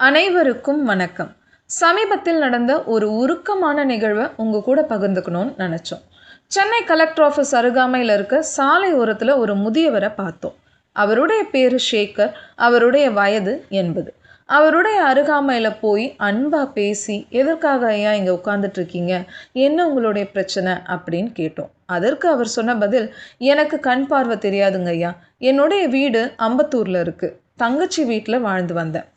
அனைவருக்கும் வணக்கம். சமீபத்தில் நடந்த ஒரு உருக்கமான நிகழ்வை உங்க கூட பகிர்ந்துக்கணும்னு நினைச்சோம். சென்னை கலெக்டர் ஆஃபீஸ் அருகாமையில் இருக்க சாலை ஓரத்தில் ஒரு முதியவரை பார்த்தோம். அவருடைய பேரு ஷேகர். அவருடைய வயது 80. அவருடைய அருகாமையில் போய் அன்பா பேசி, எதற்காக ஐயா இங்கே உட்காந்துட்டு இருக்கீங்க, என்ன உங்களுடைய பிரச்சனை அப்படின்னு கேட்டோம். அதற்கு அவர் சொன்ன பதில், எனக்கு கண் பார்வை தெரியாதுங்க ஐயா, என்னுடைய வீடு அம்பத்தூரில் இருக்கு, தங்கச்சி வீட்டில் வாழ்ந்து வந்தேன்,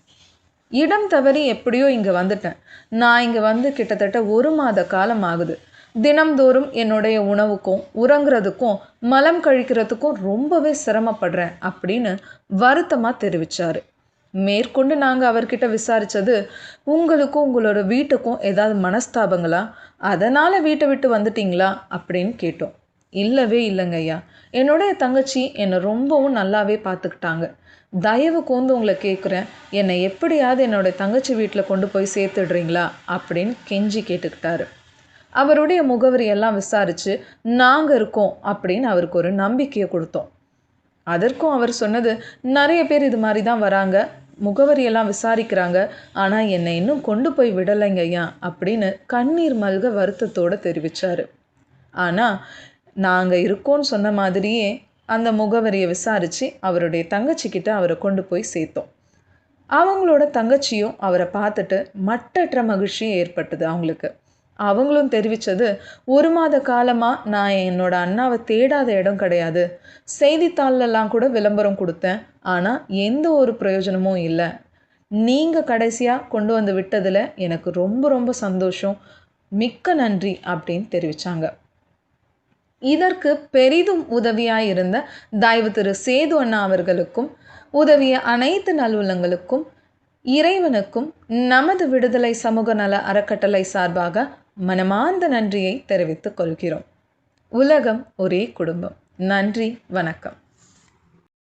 இடம் தவறி எப்படியோ இங்கே வந்துட்டேன். நான் இங்கே வந்து கிட்டத்தட்ட 1 மாத காலம் ஆகுது. தினம்தோறும் என்னுடைய உணவுக்கும் உறங்குறதுக்கும் மலம் கழிக்கிறதுக்கும் ரொம்பவே சிரமப்படுறேன் அப்படின்னு வருத்தமாக தெரிவித்தார். மேற்கொண்டு நாங்கள் அவர்கிட்ட விசாரித்தது, உங்களுக்கும் உங்களோட வீட்டுக்கும் ஏதாவது மனஸ்தாபங்களா, அதனால் வீட்டை விட்டு வந்துட்டீங்களா அப்படின்னு கேட்டோம். இல்லவே இல்லைங்க ஐயா, என்னுடைய தங்கச்சி என்னை ரொம்பவும் நல்லாவே பார்த்துக்கிட்டாங்க. தயவு கூர்ந்து உங்களை கேட்குறேன், என்னை எப்படியாவது என்னோடய தங்கச்சி வீட்டில் கொண்டு போய் சேர்த்துடுறீங்களா அப்படின்னு கெஞ்சி கேட்டுக்கிட்டாரு. அவருடைய முகவரியெல்லாம் விசாரித்து நாங்கள் இருக்கோம் அப்படின்னு அவருக்கு ஒரு நம்பிக்கையை கொடுத்தோம். அதற்கும் அவர் சொன்னது, நிறைய பேர் இது மாதிரி தான் வராங்க, முகவரியெல்லாம் விசாரிக்கிறாங்க, ஆனால் என்னை இன்னும் கொண்டு போய் விடலைங்க ஐயா அப்படின்னு கண்ணீர் மல்க வருத்தத்தோடு தெரிவித்தார். ஆனால் நாங்கள் இருக்கோன்னு சொன்ன மாதிரியே அந்த முகவரியை விசாரித்து அவருடைய தங்கச்சிக்கிட்ட அவரை கொண்டு போய் சேர்த்தோம். அவங்களோட தங்கச்சியும் அவரை பார்த்துட்டு மட்டற்ற மகிழ்ச்சி ஏற்பட்டது அவங்களுக்கு. அவங்களும் தெரிவித்தது, 1 மாத காலமாக நான் என்னோட அண்ணாவை தேடாத இடம் கிடையாது, செய்தித்தாளெல்லாம் கூட விளம்பரம் கொடுத்தேன், ஆனால் எந்த ஒரு பிரயோஜனமும் இல்லை, நீங்கள் கடைசியாக கொண்டு வந்து விட்டதில் எனக்கு ரொம்ப ரொம்ப சந்தோஷம், மிக்க நன்றி அப்படின்னு தெரிவித்தாங்க. இதற்கு பெரிதும் உதவியாயிருந்த தயவு திரு சேது அண்ணா அவர்களுக்கும் உதவிய அனைத்து நல்வுள்ளங்களுக்கும் இறைவனுக்கும் நமது விடுதலை சமூக நல அறக்கட்டளை சார்பாக மனமார்ந்த நன்றியை தெரிவித்துக் கொள்கிறோம். உலகம் ஒரே குடும்பம். நன்றி, வணக்கம்.